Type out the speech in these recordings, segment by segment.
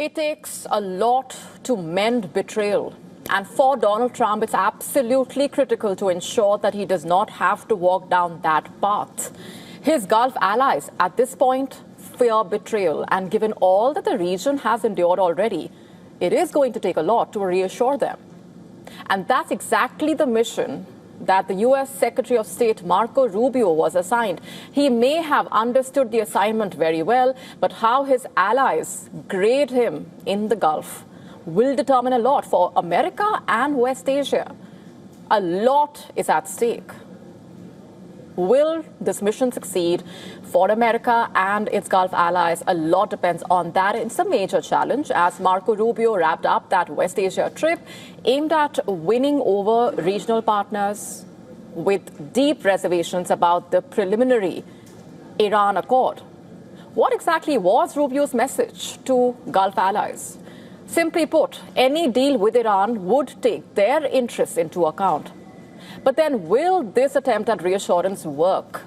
It takes a lot to mend betrayal. And for Donald Trump, it's absolutely critical to ensure that he does not have to walk down that path. His Gulf allies at this point fear betrayal. And given all that the region has endured already, it is going to take a lot to reassure them. And that's exactly the mission that the U.S. Secretary of State Marco Rubio was assigned. He may have understood the assignment very well, but how his allies grade him in the Gulf will determine a lot for America and West Asia. A lot is at stake. Will this mission succeed for America and its Gulf allies? A lot depends on that. It's a major challenge as Marco Rubio wrapped up that West Asia trip aimed at winning over regional partners with deep reservations about the preliminary Iran accord. What exactly was Rubio's message to Gulf allies? Simply put, any deal with Iran would take their interests into account. But then will this attempt at reassurance work?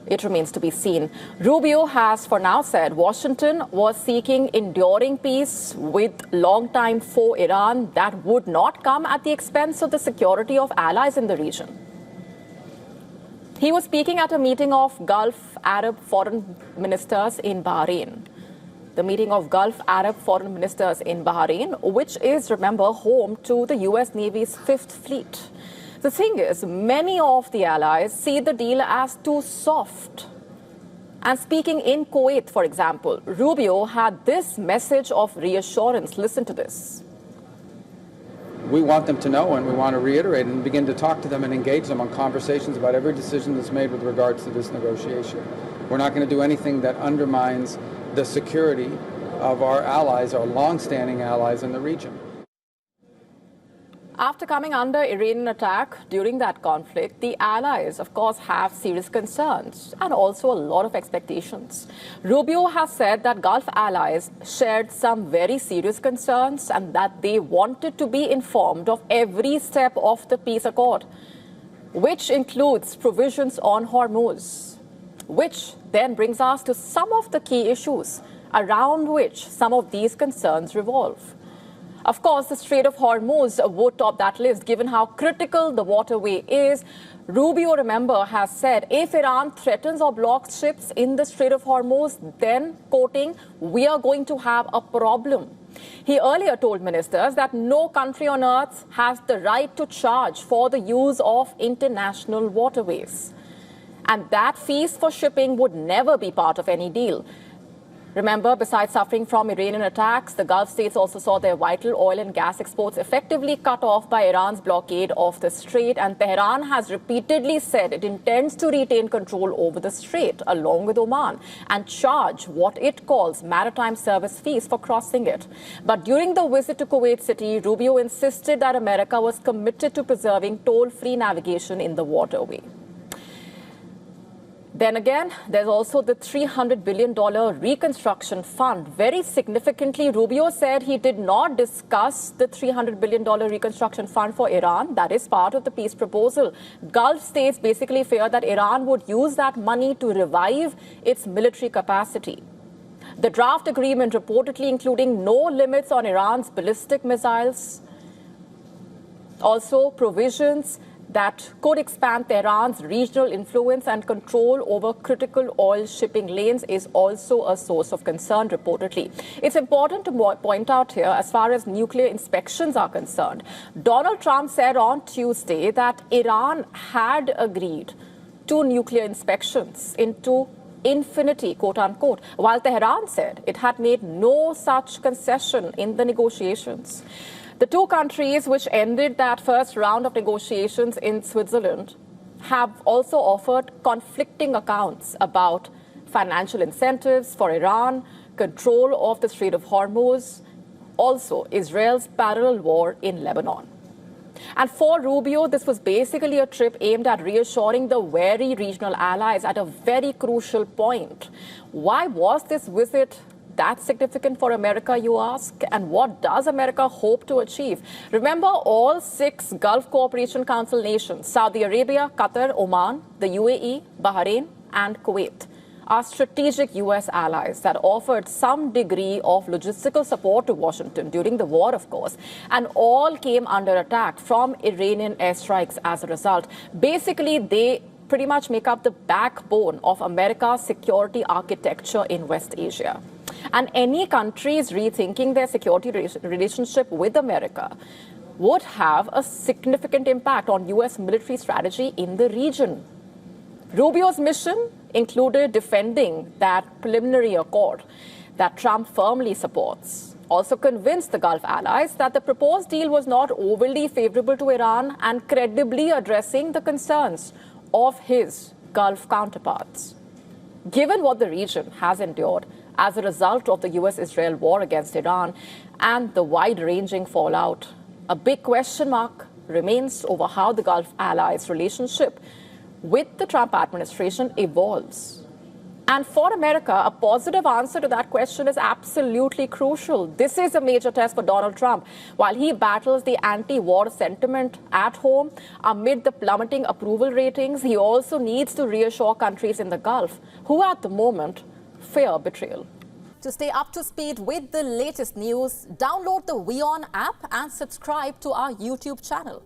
It remains to be seen. Rubio has for now said Washington was seeking enduring peace with longtime foe Iran that would not come at the expense of the security of allies in the region. He was speaking at a meeting of Gulf Arab foreign ministers in Bahrain. The meeting of Gulf Arab foreign ministers in Bahrain, which is, remember, home to the U.S. Navy's 5th Fleet. The thing is, many of the allies see the deal as too soft. And speaking in Kuwait, for example, Rubio had this message of reassurance. Listen to this. We want them to know, and we want to reiterate and begin to talk to them and engage them on conversations about every decision that's made with regards to this negotiation. We're not going to do anything that undermines the security of our allies, our long-standing allies in the region. After coming under Iranian attack during that conflict, the allies, of course, have serious concerns and also a lot of expectations. Rubio has said that Gulf allies shared some very serious concerns and that they wanted to be informed of every step of the peace accord, which includes provisions on Hormuz, which then brings us to some of the key issues around which some of these concerns revolve. Of course, the Strait of Hormuz would top that list, given how critical the waterway is. Rubio, remember, has said if Iran threatens or blocks ships in the Strait of Hormuz, then, quoting, we are going to have a problem. He earlier told ministers that no country on earth has the right to charge for the use of international waterways. And that fees for shipping would never be part of any deal. Remember, besides suffering from Iranian attacks, the Gulf states also saw their vital oil and gas exports effectively cut off by Iran's blockade of the strait. And Tehran has repeatedly said it intends to retain control over the strait, along with Oman, and charge what it calls maritime service fees for crossing it. But during the visit to Kuwait City, Rubio insisted that America was committed to preserving toll-free navigation in the waterway. Then again, there's also the $300 billion reconstruction fund. Very significantly, Rubio said he did not discuss the $300 billion reconstruction fund for Iran. That is part of the peace proposal. Gulf states basically fear that Iran would use that money to revive its military capacity. The draft agreement reportedly including no limits on Iran's ballistic missiles, also provisions that could expand Tehran's regional influence and control over critical oil shipping lanes is also a source of concern, reportedly. It's important to point out here, as far as nuclear inspections are concerned, Donald Trump said on Tuesday that Iran had agreed to nuclear inspections into infinity, quote unquote, while Tehran said it had made no such concession in the negotiations. The two countries which ended that first round of negotiations in Switzerland have also offered conflicting accounts about financial incentives for Iran, control of the Strait of Hormuz, also Israel's parallel war in Lebanon. And for Rubio, this was basically a trip aimed at reassuring the wary regional allies at a very crucial point. Why was this visit that significant for America, you ask? And what does America hope to achieve? Remember, all 6 Gulf Cooperation Council nations, Saudi Arabia, Qatar, Oman, the UAE, Bahrain, and Kuwait, are strategic U.S. allies that offered some degree of logistical support to Washington during the war, of course, and all came under attack from Iranian airstrikes as a result. Basically, they pretty much make up the backbone of America's security architecture in West Asia. And any countries rethinking their security relationship with America would have a significant impact on U.S. military strategy in the region. Rubio's mission included defending that preliminary accord that Trump firmly supports, also convinced the Gulf allies that the proposed deal was not overly favorable to Iran and credibly addressing the concerns of his Gulf counterparts. Given what the region has endured as a result of the U.S.-Israel war against Iran and the wide-ranging fallout, a big question mark remains over how the Gulf allies' relationship with the Trump administration evolves. And for America, a positive answer to that question is absolutely crucial. This is a major test for Donald Trump. While he battles the anti-war sentiment at home amid the plummeting approval ratings, he also needs to reassure countries in the Gulf who at the moment fear betrayal. To stay up to speed with the latest news, download the WION app and subscribe to our YouTube channel.